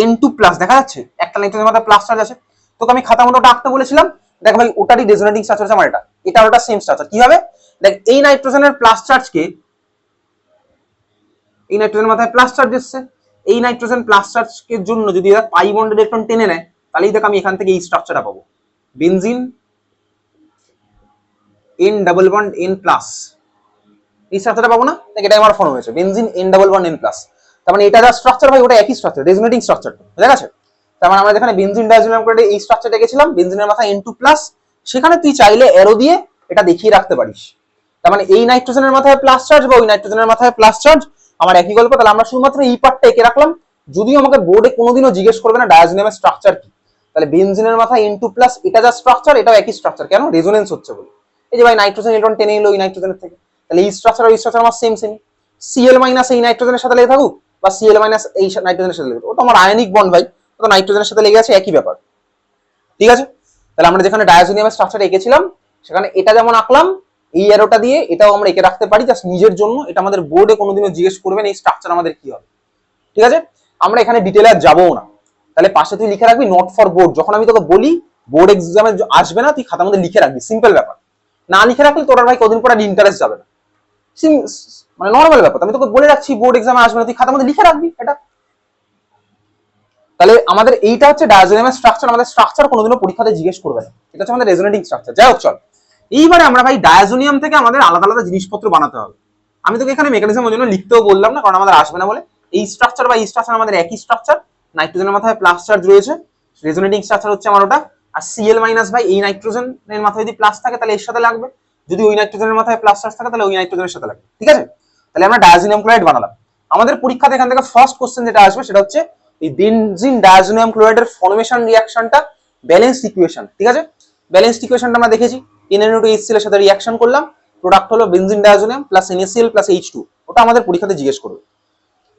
N2+, দেখা যাচ্ছে একটা নাইট্রোজেনের মাথায় প্লাস চার্জ আছে। তোকে আমি খাতা মতো আঁকতে বলেছিলাম, দেখ ভাই ওটারই রেজোনেটিং স্ট্রাকচার আছে আমার এটা, এটা ওটা সেম স্ট্রাকচার। কি হবে, দেখ এই নাইট্রোজেনের প্লাস চার্জকে, এই নাইট্রোজেনের মাথায় প্লাস চার্জ এসছে, এই নাইট্রোজেন প্লাস চার্জের জন্য যদি এরা পাই বন্ডের ইলেকট্রন টেনে নেয়, তাহলেই দেখ আমি এখান থেকে এই স্ট্রাকচারটা পাবো, benzene N double bond N+, এই স্ট্রাকচারটা পাবো না। দেখ এটা আমার ফর্ম হয়েছে benzene N double bond N+। তার মানে এটা যা স্ট্রাকচার ভাই ওটা একই স্ট্রাকচার, রেজোনেটিং স্ট্রাকচারটা, বুঝা গেছে? তার মানে আমরা যেখানে বেনজিন ডায়াজোনিয়াম করে এই স্ট্রাকচারটা গেছিলাম, বেনজিনের মাথায় N2+, সেখানে তুই চাইলে অ্যারো দিয়ে এটা দেখিয়ে রাখতে পারিস। তার মানে এই নাইট্রোজেনের মাথায় প্লাস চার্জ বা ওই নাইট্রোজেনের মাথায় প্লাস চার্জ, আমার একই গল্প। তাহলে আমরা শুধুমাত্র এই পার্টটা এঁকে রাখলাম, যদিও আমাকে বোর্ডে কোনোদিনও জিজ্ঞেস করবে না ডায়াজোনিয়ামের স্ট্রাকচার কি, তাহলে বেনজিনের মাথায় N2 প্লাস এটা যা স্ট্রাকচার, এটাও একই স্ট্রাকচার, কেন? রেজোনেন্স হচ্ছে বলে। এই যে ভাই নাইট্রোজেন ইলেকট্রন টেনে এলো এই নাইট্রোজেনের থেকে, তাহলে এই স্ট্রাকচার আর এই স্ট্রাকচার আমার সেম সেম। Cl মাইনাস এই নাইট্রোজেনের সাথে লেগে থাকুক বা Cl মাইনাস এই নাইট্রোজেনের সাথে লেগে থাকুক, ওটা আমার আয়নিক বন্ড ভাই, ওটা নাইট্রোজেনের সাথে লেগে আছে, একই ব্যাপার। ঠিক আছে, তাহলে আমরা যেখানে ডায়াজোনিয়ামের স্ট্রাকচার এঁকেছিলাম সেখানে এটা যেমন আঁকলাম, এই অ্যারোটা দিয়ে এটাও আমরা এঁকে রাখতে পারি জাস্ট নিজের জন্য। এটা আমাদের বোর্ডে কোনোদিনও জিজ্ঞেস করবেন এই স্ট্রাকচার আমাদের কি হবে। ঠিক আছে, আমরা এখানে ডিটেলে আর যাবো না। তাহলে পাশে তুই লিখে রাখবি নট ফর বোর্ড, যখন আমি তোকে বলি বোর্ড এক্সামে আসবে না তুই খাতার মধ্যে লিখে রাখবি, সিম্পল ব্যাপার। না লিখে রাখলে তোর ভাই কদিন পরে ইন্টারেস্ট যাবে না, মানে নর্মাল ব্যাপার। আমি তোকে বলে রাখছি বোর্ড এক্সামে আসবে না, তুই খাতার মধ্যে লিখে রাখবি এটা। তাহলে আমাদের এইটা হচ্ছে ডায়াজোনিয়ামের স্ট্রাকচার, আমাদের স্ট্রাকচার কোনোদিনও পরীক্ষাতে জিজ্ঞেস করবে না, এটা হচ্ছে আমাদের রেজোনেটিং স্ট্রাকচার। যাই হোক চল, এইবারে আমরা ভাই ডায়াজোনিয়াম থেকে আমাদের আলাদা আলাদা জিনিসপত্র বানাতে হবে। আমি তোকে এখানে মেকানিজমের জন্য লিখতেও বললাম না, কারণ আমাদের আসবে না বলে। এই স্ট্রাকচার বা এই স্ট্রাকচার আমাদের একই স্ট্রাকচার, নাইট্রোজেনের মাথায় প্লাস চার্জ রয়েছে, রেজোনেটিং স্ট্রাকচার হচ্ছে আমার ওটা। আর Cl মাইনাস ভাই এই নাইট্রোজেনের মাথায় যদি প্লাস থাকে তাহলে এর সাথে লাগবে, যদি ওই নাইট্রোজেনের মাথায় প্লাস চার্জ থাকে তাহলে ওই নাইট্রোজেনের সাথে লাগবে। ঠিক আছে, তাহলে আমরা ডায়াজোনিয়াম ক্লোরাইড বানালাম। আমাদের পরীক্ষাতে এখান থেকে ফার্স্ট কোশ্চেন যেটা আসবে সেটা হচ্ছে এই বেনজিন ডায়াজোনিয়াম ক্লোরাইডের ফর্মেশন রিঅ্যাকশনটা ব্যালেন্স ইকুয়েশন। ঠিক আছে, ব্যালেন্স ইকুয়েশনটা আমরা দেখেছি, NaN2HCl এর সাথে রিঅ্যাকশন করলাম, প্রোডাক্ট হলো benzene diazonium plus NaCl plus H2, ওটা আমাদের পরীক্ষাতে জিজ্ঞেস করবে।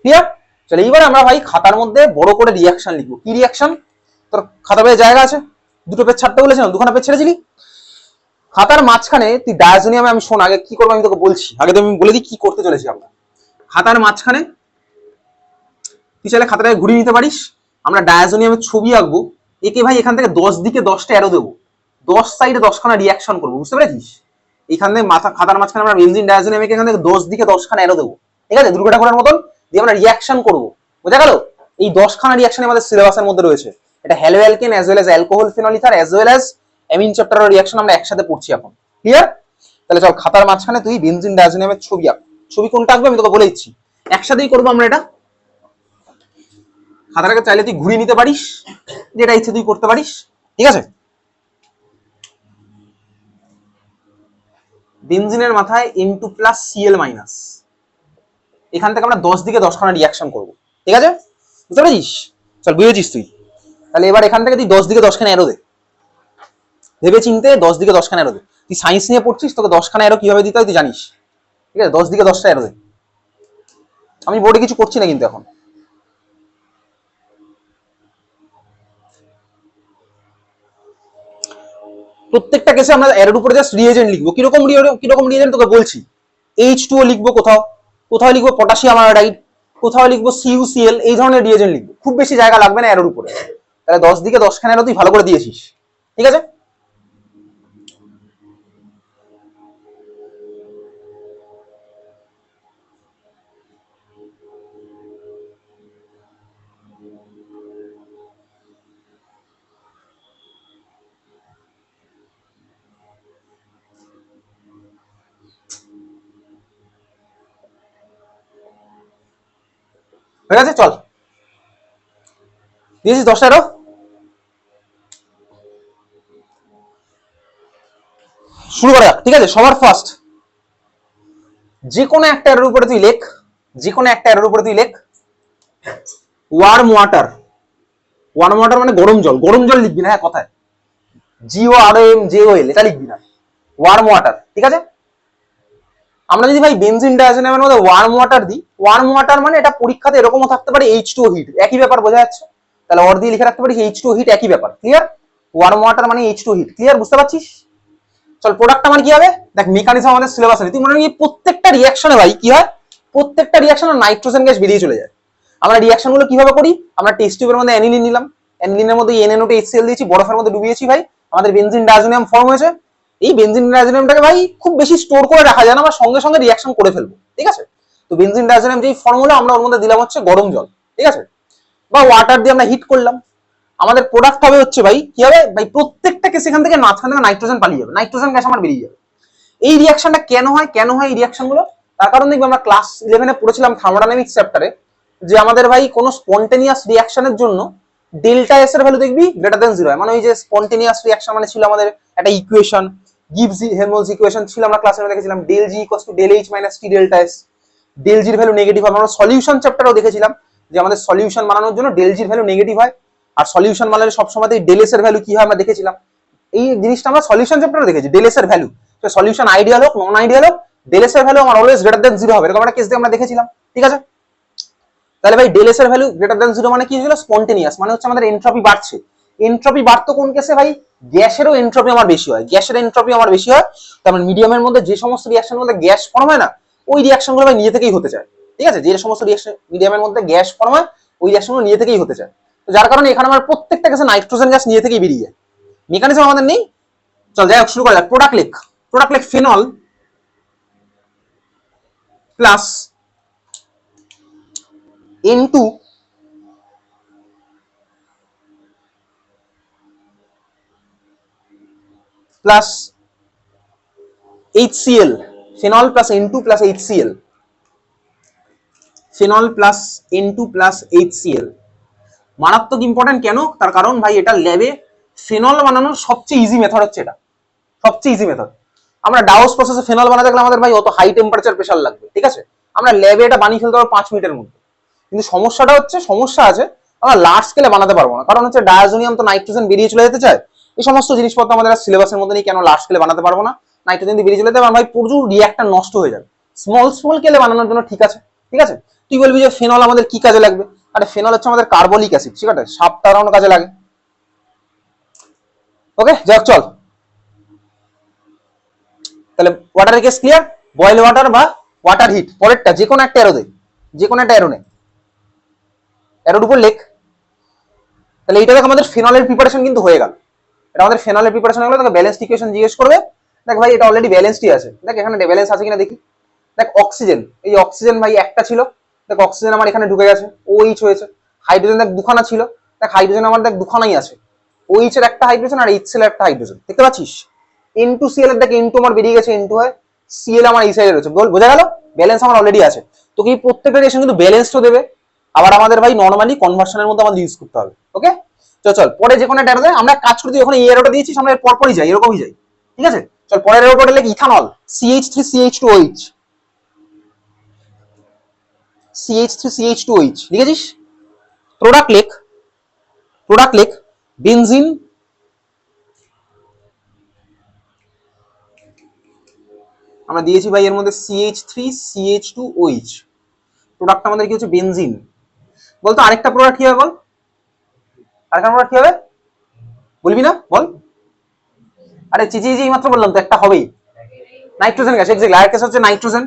ক্লিয়ার? চলো এইবার আমরা ভাই খাতার মধ্যে বড় করে রিঅ্যাকশন লিখবো। কি রিঅ্যাকশন? তোর খাতা পেয়ে জায়গা আছে, দুটো পেজ ছাড়তে বলেছিলাম, দুখানা পেজ ছেড়েছিলি। খাতার মাঝখানে তুই ডায়াজোনিয়ামে, আমি শোন আগে কি করবো আমি তোকে বলছি, আগে তো আমি বলে দিই কি করতে চলেছি আমরা। খাতার মাঝখানে তুই চাইলে খাতাটাকে ঘুরিয়ে নিতে পারিস, আমরা ডায়াজোনিয়ামের ছবি আঁকবো। একে ভাই এখান থেকে 10 দিকে 10টা অ্যারো দেবো, 10 সাইডে 10খানা রিঅ্যাকশন করবো, বুঝতে পেরেছিস? এখান থেকে খাতার মাঝখানে আমরা বেনজিন ডায়াজোনিয়ামকে এখান থেকে 10 দিকে 10খানা অ্যারো দেবো, ঠিক আছে, দুর্গা ঠাকুরের মতন, দিয়ে আমরা রিঅ্যাকশন করবো। বোঝা গেল? এই 10খানা রিঅ্যাকশন আমাদের সিলেবাসের মধ্যে রয়েছে। এটা haloalkane as well as alcohol phenol ether as well as amine চ্যাপ্টারের রিঅ্যাকশন আমরা একসাথে পড়ছি এখন। ক্লিয়ার? তাহলে চল খাতার মাঝখানে তুই বেনজিন ডায়াজোনিয়ামের ছবি আঁক। ছবি কোনটা আঁকবে আমি তোকে বলে দিচ্ছি, একসাথেই করবো আমরা এটা। খাতাটাকে চাইলে তুই ঘুরিয়ে নিতে পারিস, যেটা ইচ্ছে তুই করতে পারিস। ঠিক আছে, বেনজিনের মাথায় N2 প্লাস Cl মাইনাস, এখান থেকে আমরা 10 দিকে 10খানা রিঅ্যাকশন করব। ঠিক আছে, বুঝতে পেরেছিস? চল বুঝেছিস তুই? তাহলে এবার এখান থেকে তুই 10 দিকে 10খানা অ্যারো দে, ভেবে চিনতে 10 দিকে 10খানা অ্যারো দে। তুই সায়েন্স নিয়ে পড়ছিস, তোকে 10খানা অ্যারো কিভাবে দিতে হয় তুই জানিস। ঠিক আছে, 10 দিকে 10টা অ্যারো দে। আমি বোর্ডে কিছু করছি না কিন্তু এখন। প্রত্যেকটা কেসে আমরা অ্যারোর উপরে জাস্ট রিএজেন্ট লিখবো। কিরকম রিএজেন্ট তোকে বলছি, H2O লিখবো, কোথাও কোথাও লিখবো পটাশিয়াম আয়োডাইড, কোথাও লিখবো CuCl, এই ধরনের রিএজেন্ট লিখবো। খুব বেশি জায়গা লাগবে না অ্যারোর উপরে। তাহলে 10 দিকে 10খানা অ্যারো তুই ভালো করে দিয়েছিস। ঠিক আছে, হয়ে গেছে। চল দিয়েছিস 10টা অ্যারো, শুরু করা যাক। ঠিক আছে, সবার ফার্স্ট যে কোনো একটা অ্যারোর উপরে তুই লেখ, যে কোনো একটা অ্যারোর উপরে তুই লেখ ওয়ার্ম ওয়াটার। ওয়ার্ম ওয়াটার মানে গরম জল, গরম জল লিখবি না, হ্যাঁ কথায় GORMJOL এটা লিখবি না, ওয়ার্ম ওয়াটার। ঠিক আছে, আমরা যদি ভাই বেনজিন ডায়াজোনিয়ামের মধ্যে ওয়ার্ম ওয়াটার দিই, ওয়ার্ম ওয়াটার মানে এটা পরীক্ষাতে এরকমও থাকতে পারে H2O হিট, একই ব্যাপার, বোঝা যাচ্ছে? তাহলে ওর দিয়ে লিখে রাখতে পারি H2O হিট, একই ব্যাপার। ক্লিয়ার? ওয়ার্ম ওয়াটার মানে H2O হিট, ক্লিয়ার? বুঝতে পারছিস? চল প্রোডাক্ট আমার কি হবে দেখ, মেকানিজম আমাদের সিলেবাসে তুই মনে হয় প্রত্যেকটা রিঅ্যাকশনে ভাই কি হয়, প্রত্যেকটা রিঅ্যাকশনে নাইট্রোজেন গ্যাস বেরিয়ে চলে যায়। আমরা রিঅ্যাকশন গুলো কিভাবে করি, আমরা টেস্ট টিউবের মধ্যে অ্যানিলিন নিলাম, অ্যানিলিনের মধ্যে NaN2HCl দিয়েছি, বরফের মধ্যে ডুবিয়েছি ভাই, আমাদের বেনজিন ডায়াজোনিয়াম ফর্ম হয়েছে। এই বেনজিন ডায়াজোনিয়ামটাকে ভাই খুব বেশি স্টোর করে রাখা যায় না, আমরা সঙ্গে সঙ্গে রিঅ্যাকশন করে ফেলবো। ঠিক আছে, তো বেনজিন ডায়াজোনিয়াম যেই ফর্মুলা আমরা ওর মধ্যে দিলাম হচ্ছে গরম জল। ঠিক আছে, বা ওয়াটার দিয়ে আমরা হিট করলাম, আমাদের প্রোডাক্ট হবে হচ্ছে ভাই কি হবে ভাই, প্রত্যেকটা কেস এখান থেকে মাঝখান থেকে নাইট্রোজেন পালিয়ে যাবে, নাইট্রোজেন গ্যাস আমার বেরিয়ে যাবে। এই রিঅ্যাকশনটা কেন হয়, কেন হয় এই রিঅ্যাকশন গুলো? তার কারণ দেখবো আমরা ক্লাস 11-এ পড়েছিলাম থার্মোডাইনামিক্স চ্যাপ্টারে, যে আমাদের ভাই কোনো স্পন্টেনিয়াস রিঅ্যাকশনের জন্য ডেল্টা এস এর ভ্যালু দেখবি গ্রেটার দ্যান 0 হয়। মানে ওই যে স্পন্টেনিয়াস রিঅ্যাকশন মানে ছিল আমাদের একটা ইকুয়েশন, গিবস হেলমহোলটজ ইকুয়েশন ছিল, আমরা ক্লাসে দেখেছিলাম del G equals to del H minus T delta S. Del জির ভ্যালু নেগেটিভ হয়, আমরা সলিউশন চ্যাপ্টারেও দেখেছিলাম যে আমাদের সলিউশন বানানোর জন্য ডেল জির ভ্যালু নেগেটিভ হয়। আর সলিউশন মানে সবসময় ডেলেস এর ভ্যালু কি হয় আমরা দেখেছিলাম, এই জিনিসটা আমরা সলিউশন চ্যাপ্টারে দেখেছি, ডেলেস এর ভ্যালু। সলিউশন আইডিয়াল হোক নন আইডিয়াল হোক, ডেলেস এর ভ্যালু আমার অলওয়েজ গ্রেটার দ্যান 0 হবে, এরকম একটা কেস দিয়ে আমরা দেখেছিলাম, ঠিক আছে। তাহলে ভাই ডেলেস এর ভ্যালু গ্রেটার দ্যান 0 মানে কি ছিল, স্পন্টেনিয়াস, মানে হচ্ছে আমাদের এনট্রপি বাড়ছে। এনট্রপি বাড়তো কোন কেসে ভাই, গ্যাসেরও এনট্রপি আমার বেশি হয়, গ্যাসের এনট্রপি আমার বেশি হয়, তার মানে মিডিয়ামের মধ্যে যে সমস্ত রিঅ্যাকশন মধ্যে গ্যাস ফর্ম হয় না, ওই রিঅ্যাকশন গুলো ভাই নিজে থেকেই হতে চায়, ঠিক আছে। যে সমস্ত রিঅ্যাকশন মিডিয়ামের মধ্যে গ্যাস ফর্ম হয়, ওই রিঅ্যাকশন গুলো নিজে থেকেই হতে চায়। তো যার কারণে এখানে আমার প্রত্যেকটা কেসে নাইট্রোজেন গ্যাস নিজে থেকেই বেরিয়ে যায়, মেকানিজম আমাদের নেই। চল যাই হোক, শুরু করা যাক। প্রোডাক্ট লেখ, প্রোডাক্ট লেখ phenol plus N2 plus HCl, phenol plus N2 plus HCl, phenol plus N2 plus HCl মারাত্মক ইম্পর্টেন্ট। কেন? তার কারণ ভাই এটা ল্যাবে ফেনল বানানোর সবচেয়ে ইজি মেথড হচ্ছে এটা, সবচেয়ে ইজি মেথড। আমরা ডাউস প্রসেসে ফেনল বানাতে গেলে আমাদের ভাই অত হাই টেম্পারেচার প্রেসার লাগবে, ঠিক আছে। আমরা ল্যাবে এটা বানিয়ে ফেলতে পারবো 5 মিনিটের মধ্যে, কিন্তু সমস্যাটা হচ্ছে, সমস্যা আছে, আমরা লার্জ স্কেলে বানাতে পারবো না। কারণ হচ্ছে ডায়াজোনিয়াম তো নাইট্রোজেন বেরিয়ে চলে যেতে চায়, এই সমস্ত জিনিসপত্র আমাদের সিলেবাসের মধ্যে নেই। কেন লার্জ স্কেলে বানাতে পারবো না, নাইট্রোজেন দিয়ে বেরিয়ে চলে যেতে আমার ভাই প্রচুর রিঅ্যাক্টর নষ্ট হয়ে যাবে। স্মল স্মল স্কেলে বানানোর জন্য ঠিক আছে, ঠিক আছে। তুই বলবি যে ফেনল আমাদের কি কাজে লাগবে, আরে ফেনল হচ্ছে আমাদের কার্বলিক অ্যাসিড, ঠিক আছে, সাপ তাড়ানোর কাজে লাগে। ওকে যাক, চল তাহলে ওয়াটারের কেস ক্লিয়ার। বয়েল ওয়াটার বা ওয়াটার হিট, পরেরটা যে কোনো একটা এরো দে, যে কোনো একটা এরো নে, এরোর উপর লেখ। তাহলে এইটা দেখ আমাদের ফেনলের প্রিপারেশন কিন্তু হয়ে গেল, এটা আমাদের ফেনলের প্রিপারেশন হয়ে গেল। তোকে ব্যালেন্স ইকুয়েশন জিজ্ঞেস করবে, দেখ ভাই এটা অলরেডি ব্যালেন্সডই আছে, দেখ এখানে ব্যালেন্স আছে কিনা দেখি। দেখ অক্সিজেন, এই অক্সিজেন ভাই একটা ছিল, দেখ অক্সিজেন আমার এখানে ঢুকে গেছে, OH হয়েছে। হাইড্রোজেন দেখ দুখানা ছিল, দেখ হাইড্রোজেন আমার দেখ দুখানাই আছে, OH এর একটা হাইড্রোজেন আর HCl এর একটা হাইড্রোজেন, দেখতে পাচ্ছিস। N2Cl এর দেখ N2 আমার বেরিয়ে গেছে, N2 হয়, Cl আমার এই সাইডে রয়েছে, বোঝা গেল। ব্যালেন্স আমার অলরেডি আছে, তোকে এই প্রত্যেকটা রিঅ্যাকশন কিন্তু ব্যালেন্সড দেবে। আবার আমাদের ভাই নরমালি কনভার্সনের মধ্যে আমাদের ইউজ করতে হবে। ওকে চল চল, পরে যে কোনো একটা এরো দেয়, আমরা কাজ করতে ওখানে এই এরোটা দিয়েছিস, আমরা এর পরপরই যাই, এরকমই যাই, ঠিক আছে। চল পরের এরোটা লেখ ইথানল, CH3CH2OH, CH3CH2OH লিখেছিস। প্রোডাক্ট লেখ, প্রোডাক্ট লেখ বেনজিন আমরা দিয়েছি ভাই এর মধ্যে CH3CH2OH, প্রোডাক্ট আমাদের কি হচ্ছে বেনজিন। বলতো আরেকটা প্রোডাক্ট কি হবে বল, আরেকটা প্রোডাক্ট কি হবে বলবি না বল। আরে চিজি জি মাত্র বললাম তো একটা হবেই, নাইট্রোজেন গ্যাস, এক্স্যাক্টলি। আরেকটা হচ্ছে নাইট্রোজেন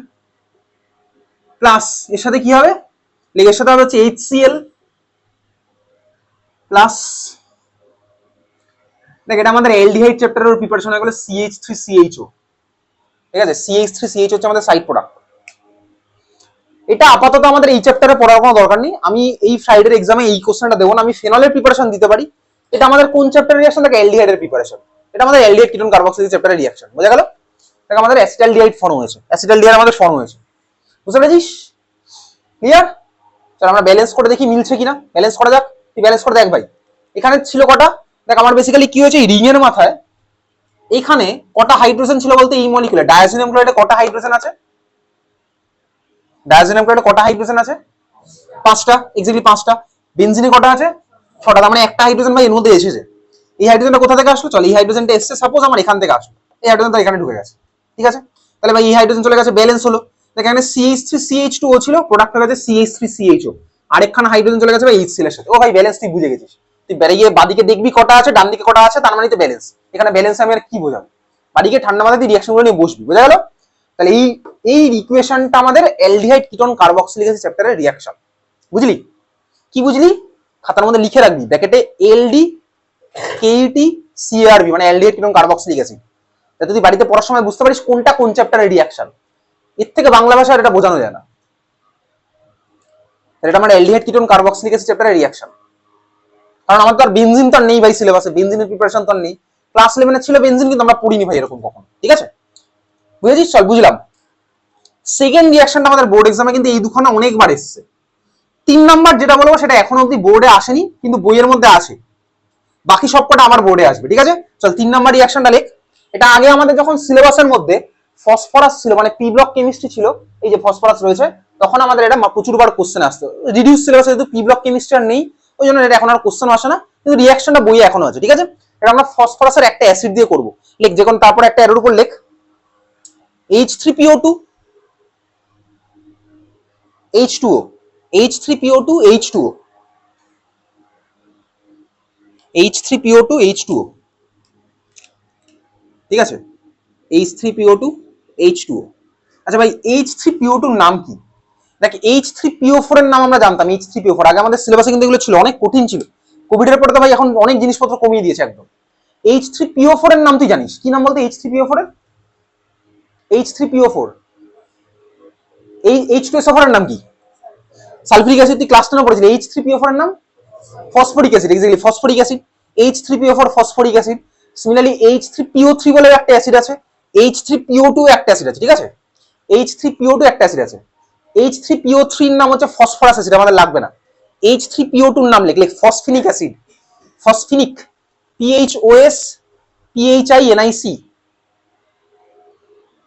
প্লাস এর সাথে কি হবে, এর সাথে হবে হচ্ছে HCl প্লাস, দেখ এটা আমাদের অ্যালডিহাইড চ্যাপ্টারের প্রিপারেশন হয়ে গেল CH3CHO, ঠিক আছে। CH3CH হচ্ছে আমাদের সাইড প্রোডাক্ট। এটা আপাতত আমাদের এই চ্যাপ্টারে পড়ার কোনো দরকার নেই, আমি এই ফ্রাইডের এক্সামে এই কোশ্চেনটা দেবো না, আমি ফেনলের প্রিপারেশন দিতে পারি। এটা আমাদের কোন চ্যাপ্টারের রিঅ্যাকশন, দেখো অ্যালডিহাইডের প্রিপারেশন, এটা আমাদের অ্যালডিহাইড কিটোন কার্বক্সিল চ্যাপ্টারের রিঅ্যাকশন, বোঝা গেল। দেখো আমাদের অ্যাসিটালডিহাইড ফর্ম হয়েছে, অ্যাসিটালডিহাইড আমাদের ফর্ম হয়েছে, বুঝতে পেরেছিস, ক্লিয়ার। চল আমরা ব্যালেন্স করে দেখি মিলছে কিনা, ব্যালেন্স করা যাক। তুই ব্যালেন্স করে দেখ ভাই, এখানে ছিল কটা, দেখ আমার বেসিক্যালি কি হয়েছে, এই রিং এর মাথায় এখানে কটা হাইড্রোজেন ছিল বলতে, এই মলিকুলে ডায়াজোনিয়াম ক্লোরাইডে কটা হাইড্রোজেন আছে, ডায়াজোনিয়াম ক্লোরাইডে কটা হাইড্রোজেন আছে, 5টা, এক্স্যাক্টলি 5টা। বেনজিনে কটা আছে, 6টা, তার মানে একটা হাইড্রোজেন ভাই এর মধ্যে এসেছে। এই হাইড্রোজেনটা কোথা থেকে আসলো, চল এই হাইড্রোজেনটা এসেছে সাপোজ আমার এখান থেকে আসলো, এই হাইড্রোজেনটা এখানে ঢুকে গেছে, ঠিক আছে। তাহলে ভাই এই হাইড্রোজেন চলে গেছে, ব্যালেন্স হলো। এখানে CH3CH2O ছিল, প্রোডাক্ট হয়ে গেছে CH3CHO, আরেকখানা হাইড্রোজেন চলে গেছে ভাই HCl এর সাথে। ও ভাই ব্যালেন্স তুই বুঝে গেছিস, তুই বেরিয়ে বাদিকে দেখবি কটা আছে, ডান দিকে কটা আছে, তার মানে তো ব্যালেন্স। এখানে ব্যালেন্স আমি আর কি বোঝাবো, বাদিকে ঠান্ডা মাথায় তুই রিঅ্যাকশন গুলো নিয়ে বসবি, বোঝা গেল। তাহলে এই ইকুয়েশনটা আমাদের অ্যালডিহাইড কিটোন কার্বক্সিলিক অ্যাসিড চ্যাপ্টারের রিঅ্যাকশন, বুঝলি। কি বুঝলি, খাতার মধ্যে লিখে রাখবি ব্র্যাকেটে LD KT CARB, মানে অ্যালডিহাইড কিটোন কার্বক্সিলিক অ্যাসিড, যাতে তুই বাড়িতে পড়ার সময় বুঝতে পারিস কোনটা কোন চ্যাপ্টারের রিঅ্যাকশন। এর থেকে বাংলা ভাষায় এটা বোঝানো যায় না। এটা আমার অ্যালডিহাইড কিটোন কার্বক্সিলিক অ্যাসিড চ্যাপ্টারের রিঅ্যাকশন, কারণ আমার তো আর বেনজিন তো নেই ভাই সিলেবাসে, বেনজিনের প্রিপারেশন তো নেই। ক্লাস 11 ছিল বেনজিন, কিন্তু আমরা পড়িনি ভাই এরকম কখনো, ঠিক আছে, বুঝেছিস। চল বুঝলাম। সেকেন্ড রিঅ্যাকশনটা আমাদের বোর্ড এক্সামে কিন্তু এই দুখানা অনেকবার এসেছে। 3 নাম্বার যেটা বলবো সেটা এখনো অব্দি বোর্ডে আসেনি, কিন্তু বইয়ের মধ্যে আছে, বাকি সবকটা আমার বোর্ডে আসবে, ঠিক আছে। চল 3 নাম্বার রিঅ্যাকশনটা লেখ। এটা আগে আমাদের যখন সিলেবাসের মধ্যে ফসফরাস ছিল, মানে পি ব্লক কেমিস্ট্রি ছিল, এই যে ফসফরাস রয়েছে, তখন আমাদের এটা প্রচুরবার কোশ্চেন আসতো। রিডিউস সিলেবাসে যেহেতু পি ব্লক কেমিস্ট্রি আর নেই, ওই জন্য এটা এখন আর কোশ্চেন আসে না, কিন্তু রিঅ্যাকশনটা বইয়ে এখনো আছে, ঠিক আছে। এটা আমরা ফসফরাসের একটা অ্যাসিড দিয়ে করব। লিখ যে কোন, তারপর একটা এরোর উপর লিখ H3PO2 H2O H3PO2 H2O H3PO2 H2O, ঠিক আছে, H3PO2 H2O। আচ্ছা ভাই H3PO2 এর নাম কি? দেখ H3PO4 এর নাম আমরা জানতাম, H3PO4 আগে আমাদের সিলেবাসে কিন্তু এগুলো ছিল, অনেক কঠিন ছিল। কোভিড এর পরে তো ভাই এখন অনেক জিনিসপত্র কমিয়ে দিয়েছে একদম। H3PO4 এর নাম তুই জানিস কি নাম বলতে? H3PO4 এর H3PO4 এই H2SO4 এর নাম কি? সালফিউরিক অ্যাসিড, তুই ক্লাস 10 এ পড়েছিলি। H3PO4 এর নাম phosphoric acid, exactly phosphoric acid, H3PO4 phosphoric acid. Similarly H3PO3 বলে একটা অ্যাসিড আছে, H3PO2 একটা অ্যাসিড আছে, ঠিক আছে, H3PO2 একটা অ্যাসিড আছে। H3PO3 এর নাম হচ্ছে ফসফরাস অ্যাসিড, আমাদের লাগবে না। H3PO2 এর নাম লিখ, লিখ phosphinic acid, phosphinic, PHOS PHINIC,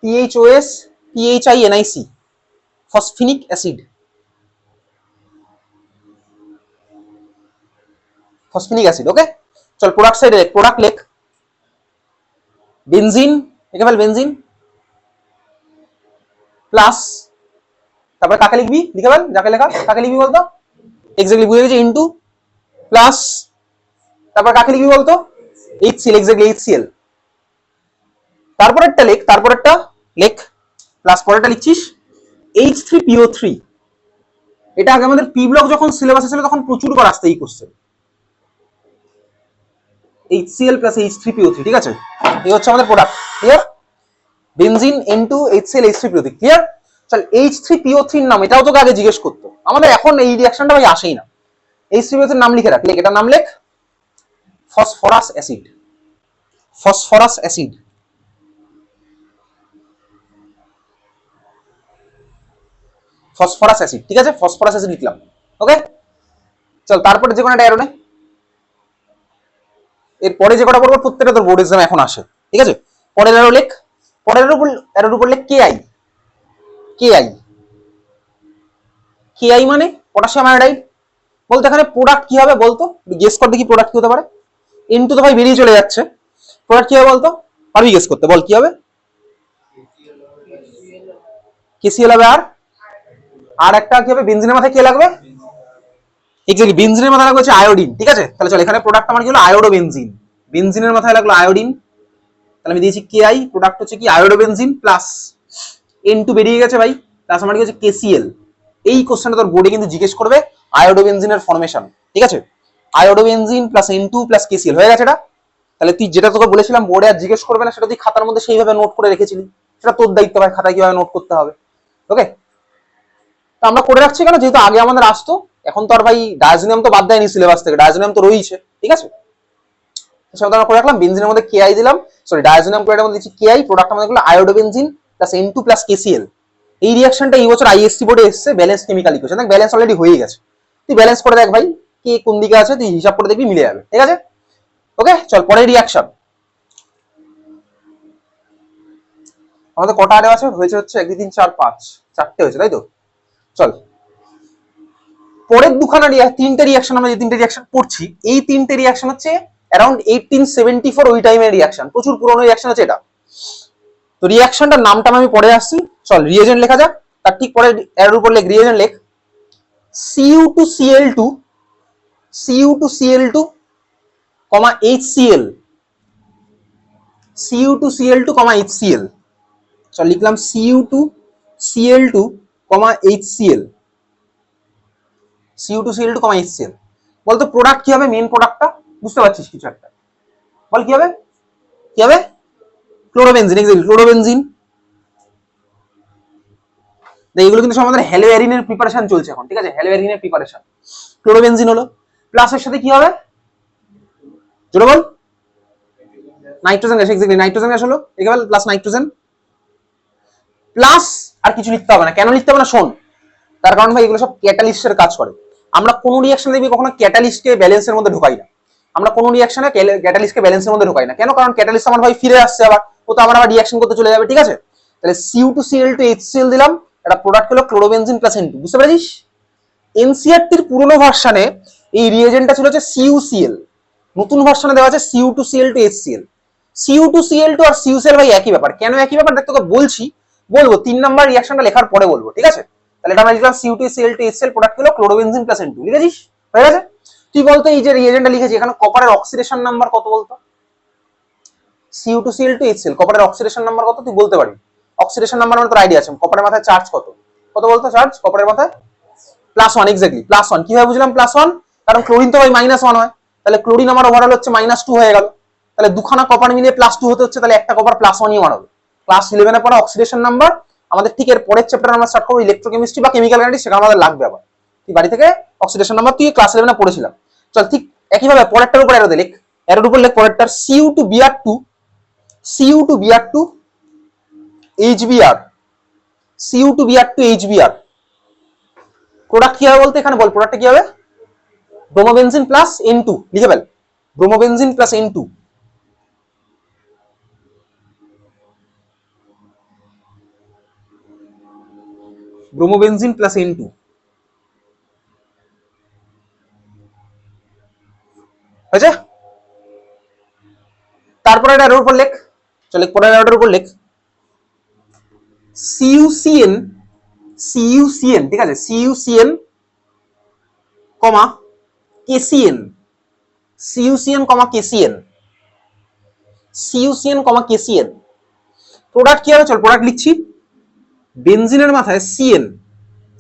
PHOS PHINIC, phosphinic acid, phosphinic acid. Okay, চল প্রোডাক্ট সাইডে প্রোডাক্ট লেখ বেনজিন, লিখে ফেল বেনজিন প্লাস, তারপরে কাকে লিখবি? লিখে ফেল যাকে লেখা, কাকে লিখবি বলতো? এক্স্যাক্টলি বুঝে গেছি, ইনটু প্লাস, তারপর কাকে লিখবি বলতো? HCl, exactly HCl। তারপরেরটা লেখ, তারপরেরটা লেখ প্লাস, পরেরটা লিখছিস H3PO3। এটা আগে আমাদের পি ব্লক যখন সিলেবাসে ছিল তখন প্রচুর বার আসতে এই কোশ্চেন, HCl প্লাস H3PO3, ঠিক আছে। এই হচ্ছে আমাদের product, clear? Benzene N2 HCl H3PO3, clear? চল H3PO3 এর নাম, এটাও তোকে আগে জিজ্ঞেস করতো, আমাদের এখন এই রিঅ্যাকশনটা ভাই আসেই না। H3PO3 এর নাম লিখে রাখ, লেখ এটার নাম লেখ phosphorus acid, phosphorus acid, phosphorus acid, ঠিক আছে, ফসফরাস অ্যাসিড লিখলাম। ওকে, চল তারপরে যে কোনো একটা অ্যারো নে। এরপরে যে কটা পড়বো প্রত্যেকটা তোর বোর্ড এক্সাম এখন আসে, ঠিক আছে। পরের অ্যারো লেখ, পরের অ্যারোর উপর লেখ KI, KI, KI মানে পটাশিয়াম আয়োডাইড। বলতো এখানে প্রোডাক্ট কি হবে বলতো? গেস কর দেখি প্রোডাক্ট কি হতে পারে। N2 তো ভাই বেরিয়ে চলে যাচ্ছে, প্রোডাক্ট কি হবে বলতো? পারবি গেস করতে? বল কি হবে? KCl হবে, আর একটা কি হবে? বেনজিনের মাথায় কে লাগবে? এক্স্যাক্টলি বেনজিনের মাথায় লাগবে হচ্ছে আয়োডিন, ঠিক আছে। তাহলে চল এখানে প্রোডাক্ট আমার কি হলো? Iodo benzene. বেনজিনের মাথায় লাগলো আয়োডিন, তাহলে আমি দিয়েছি KI, প্রোডাক্ট হচ্ছে কি আয়োডো বেনজিন প্লাস N2 বেরিয়ে গেছে ভাই, প্লাস আমার কি হচ্ছে KCl। এই কোশ্চেনটা তোর বোর্ডে কিন্তু জিজ্ঞেস করবে আয়োডো বেনজিনের ফরমেশন, ঠিক আছে। Iodo benzene plus N2 plus KCl হয়ে গেছে এটা। তাহলে তুই যেটা তোকে বলেছিলাম বোর্ডে আর জিজ্ঞেস করবে না, সেটা তুই খাতার মধ্যে সেইভাবে নোট করে রেখেছিলি, সেটা তোর দায়িত্ব ভাই, খাতায় কিভাবে নোট করতে হবে। ওকে, তো আমরা করে রাখছি কেন? যেহেতু আগে আমাদের আসতো, এখন তো আর ভাই ডায়াজোনিয়াম তো বাদ দেয়নি সিলেবাস থেকে, ডায়াজোনিয়াম তো রয়েছে, ঠিক আছে। সেটা আমরা করে রাখলাম, বেনজিনের মধ্যে KI দিলাম, সরি ডায়াজোনিয়াম ক্লোরাইডের মধ্যে দিচ্ছি KI, প্রোডাক্ট আমাদের হলো iodo benzene plus N2 plus KCl। এই রিঅ্যাকশনটা এই বছর ISC বোর্ডে এসেছে, ব্যালেন্স কেমিক্যাল ইকুয়েশন, দেখ ব্যালেন্স অলরেডি হয়ে গেছে, তুই ব্যালেন্স করে দেখ ভাই কে কোন দিকে আছে, তুই হিসাব করে দেখবি মিলে যাবে, ঠিক আছে। ওকে, চল পরের রিঅ্যাকশন। আমাদের কটা আরে আছে? হয়েছে হচ্ছে 1 2 3 4 5, চারটে হয়েছে তাই তো। চল পরের দুখানা তিনটে রিঅ্যাকশন, আমরা যে তিনটে রিঅ্যাকশন পড়ছি, এই তিনটে রিঅ্যাকশন হচ্ছে অ্যারাউন্ড 1874 ওই টাইমের রিঅ্যাকশন, প্রচুর পুরনো রিঅ্যাকশন আছে এটা। তো রিঅ্যাকশনটার নামটা আমি পরে আসছি, চল রিএজেন্ট লেখা যাক। তার ঠিক পরে এর উপর লেখ রিএজেন্ট লেখ Cu2Cl2, Cu2Cl2, HCl, Cu2Cl2, HCl। চল লিখলাম Cu2Cl2, HCl, Cu2Cl2, HCl। বলতো প্রোডাক্ট কি হবে? মেন প্রোডাক্টটা বুঝতে পারছিস কিছু একটা? বল কি হবে? কি হবে? Chlorobenzene, exactly chlorobenzene. এইগুলো কিন্তু সব আমাদের হ্যালোয়ারিনের প্রিপারেশন চলছে এখন, ঠিক আছে, হ্যালোয়ারিনের প্রিপারেশন। ক্লোরোবেনজিন হলো, প্লাসের সাথে কি হবে? জোরে বল। Nitrogen gas, exactly nitrogen gas হলো, একেবারে প্লাস নাইট্রোজেন প্লাস। আর কিছু লিখতে হবে না, কেন লিখতে হবে না শোন, তার কারণ ভাই এগুলো সব ক্যাটালিস্টের কাজ করে। আমরা কোন রিঅ্যাকশন দেখবি কখনো ক্যাটালিস্টকে ব্যালেন্সের মধ্যে ঢোকাই না, আমরা কোন রিঅ্যাকশনে ক্যাটালিস্টকে ব্যালেন্সের মধ্যে ঢোকাই না। কেন? কারণ ক্যাটালিস্ট আমার ভাই ফিরে আসছে আবার, ও তো আমার আবার রিঅ্যাকশন করতে চলে যাবে, ঠিক আছে। তাহলে Cu2Cl2, HCl দিলাম, এটা প্রোডাক্ট হলো ক্লোরোবেনজিন প্লাস N2, বুঝতে পেরেছিস। এনসিইআরটির পুরনো ভার্সনে এই রিয়েজেন্টটা ছিল হচ্ছে CuCl, নতুন ভার্সনে দেওয়া আছে Cu2Cl to HCl। Cu2Cl to R CuCl ভাই একই ব্যাপার। কেন একই ব্যাপার দেখ তোকে বলবো 3 নাম্বার রিঅ্যাকশনটা লেখার পরে বলবো, ঠিক আছে? তাহলে এটা আমরা লিখলাম Cu2Cl to HCl, প্রোডাক্ট হলো ক্লোরোবেনজিন প্লাস N2, লিখেছিস? হয়ে গেছে? তুই বলতো এই যে রিয়েজেন্টটা লিখেছি এখানে কপারের অক্সিডেশন নাম্বার কত বলতো? Cu2Cl to HCl কপারের অক্সিডেশন নাম্বার কত তুই বলতে পারবি? অক্সিডেশন নাম্বার মানে তোর আইডিয়া আছে, কপারের মাথায় চার্জ কত বলতো? চার্জ কপারের মাথায় +1, এক্স্যাক্টলি +1। কিভাবে বুঝলাম +1? কারণ ক্লোরিন তো ভাই -1 হয়, তাহলে ক্লোরিন আমার ওভারঅল হচ্ছে -2 হয়ে গেল, তাহলে দুখানা কপার মিলিয়ে +2 হতে হচ্ছে, তাহলে একটা কপার +1ই আমার হবে। ক্লাস 11 এর পরে অক্সিডেশন নাম্বার আমাদের ঠিক এর পরের চ্যাপ্টার আমরা স্টার্ট করব ইলেকট্রোকেমিস্ট্রি বা কেমিক্যাল কাইনেটিক্স, সেখানে আমাদের লাগবে আবার। তুই বাড়ি থেকে অক্সিডেশন নাম্বার তুই ক্লাস 11 এ পড়েছিলাম। চল ঠিক একইভাবে পরেরটার উপর অ্যারো দে, লিখ অ্যারোর উপর লিখ পরেরটার Cu2Br2 HBr, Cu2Br2 HBr, product কি হবে বলতে এখানে বল, প্রোডাক্টটা কি হবে? ব্রোমোবেনজিন প্লাস N2, লিখে ফেল bromobenzene plus N2, bromobenzene plus N2। হয়েছে? তারপরে এটা এর উপর লেখ, চল পরের এর উপর লেখ CuCN, ঠিক আছে? CuCN, KCN, KCN, প্রোডাক্ট কি হবে? চল প্রোডাক্ট লিখছি, বেনজিনের মাথায় CN,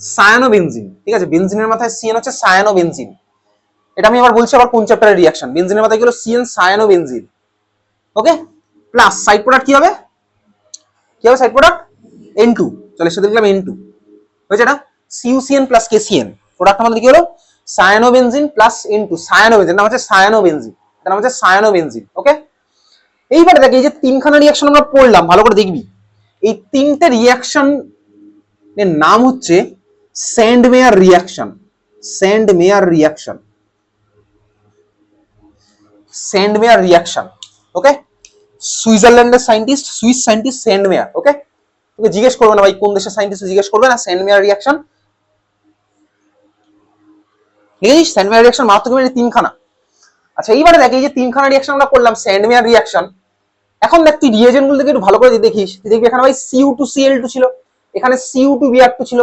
সায়ানোবেনজিন, ঠিক আছে? বেনজিনের মাথায় CN হচ্ছে সায়ানোবেনজিন। এটা আমি আবার বলছি আবার কোন চ্যাপ্টারের রিঅ্যাকশন। বেনজিনের মাথায় গেল CN সায়ানোবেনজিন, ওকে? প্লাস সাইড প্রোডাক্ট কি হবে? সাইড প্রোডাক্ট N2, চলে সাথে লিখলাম N2। হয়েছে এটা? CuCN প্লাস KCN, প্রোডাক্ট আমাদের কি হলো? সায়ানোবেনজিন প্লাস N2, সায়ানোবেনজিন নাম হচ্ছে সায়ানোবেনজিন, এর নাম হচ্ছে সায়ানোবেনজিন, ওকে? এইবারে দেখ এই যে তিনখানা রিঅ্যাকশন আমরা পড়লাম, ভালো করে দেখবি। এই তিনটে রিঅ্যাকশন এর নাম হচ্ছে স্যান্ডমেয়ার রিঅ্যাকশন, ওকে? সুইজারল্যান্ডের সায়েন্টিস্ট, সুইস সায়েন্টিস্ট স্যান্ডমেয়ার, ওকে? তোকে জিজ্ঞেস করবে না ভাই কোন দেশের সায়েন্টিস্ট, জিজ্ঞেস করবে না, স্যান্ডমেয়ার রিঅ্যাকশন। বুঝেছিস? স্যান্ডমেয়ার রিঅ্যাকশন মারাত্মক তিনখানা। আচ্ছা এইবারে দেখ এই যে তিনখানা রিঅ্যাকশন আমরা করলাম স্যান্ডমেয়ার রিঅ্যাকশন, এখন দেখ তুই রিয়েজেন্ট গুলো একটু ভালো করে দেখিস, তুই দেখবি এখানে ভাই Cu2Cl2 ছিল, এখানে Cu2Br2 ছিল,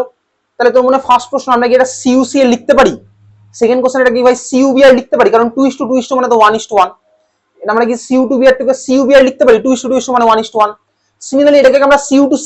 তাহলে তোর মনে ফার্স্ট প্রশ্ন আমরা কি এটা CuCl লিখতে পারি? সেকেন্ড কোশ্চেন এটা কি ভাই CuBr লিখতে পারি? কারণ 2:2 মানে তো 1:1, এটা আমরা কি Cu2Br2 কে CuBr লিখতে পারি? 2:2 মানে 1:1। সিমিলারলি এটাকে আমরা Cu2Cl